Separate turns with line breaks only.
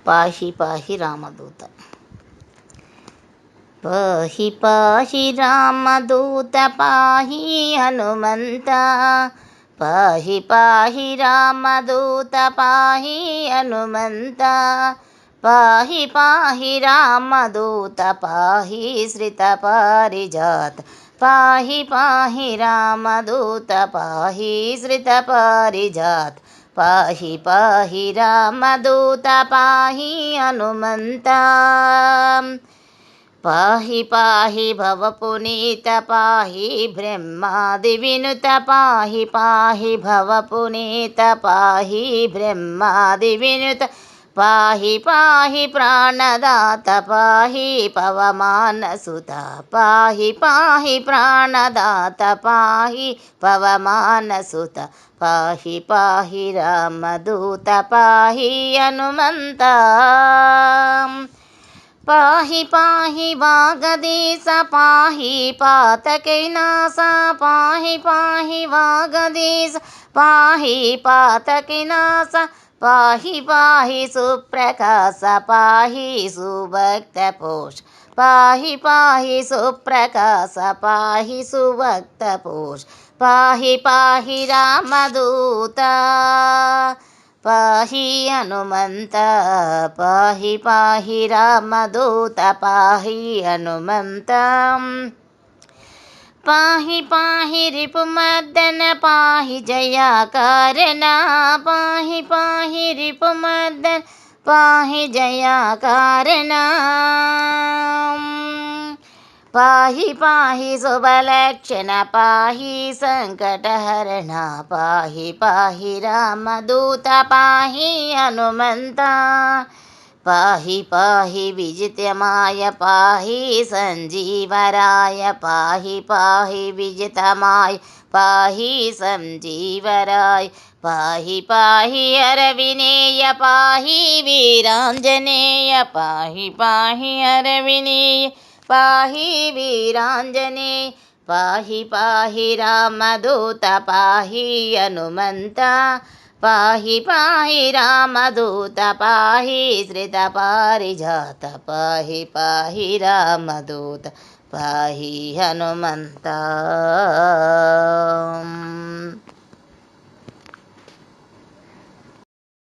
పాహి పాహి రామదూత. పాహి పాహి రామదూత పాహి హనుమంత. పాహి పాహి రామదూత పాహి హనుమంత. పాహి పాహి రామదూత పాహి శ్రిత పారిజాత. పాహి పాహి రామదూత పాహి శ్రిత పారిజాత. పాహి పాహి రామదూత పాహి హనుమంత. పాహి పాహి భవపునీత పాహి బ్రహ్మాది వినుత. పాహి పాహి భవపునీత పాహి బ్రహ్మాది వినుత. పాహి పాహి ప్రాణదాత పాహి పవమానసుత. పాహి పాహి ప్రాణదాత పాహి పవమానసుత. పాహి పాహి రామదూత పాహి హనుమంత. పాహి పాహి వాగదీశ పాహి పాతకైనాశ. పాహి పాహి వాగదీశ పాహి పాతకైనాశ. పాహి పాహి సుప్రకాశ పాహి సుభక్తపోష. పాహి పాహి సుప్రకాశ పాహి సుభక్తపోష. పాహి పాహి రామదూత పాహి హనుమంత. పాహి పాహి రామదూత పాహి హనుమంత. పాహి పాహి రిపుమర్దన పాహి జయాకారణ. పాహి పాహి రిపుమర్దన పాహి జయాకారణ. పాహి పాహి శుభలక్షణ పాహి సంకటహరణ. పాహి పాహి రామదూత పాహి హనుమంత. పాహి పాహి విజితమాయ పాహి సంజీవరాయ. పాహి పాహి విజితమాయ పాహి సంజీవరాయ. పాహి పాహి హరవినేయ పాహి వీరాంజనేయ. పాహి పాహి హరవినేయ పాహి వీరాంజనేయ. పాహి పాహి రామదూత పాహి హనుమంత. పాహి పాహి రామదూత పాహి శ్రిత పారిజాత. పాహి పాహి రామదూత పాహి హనుమంత.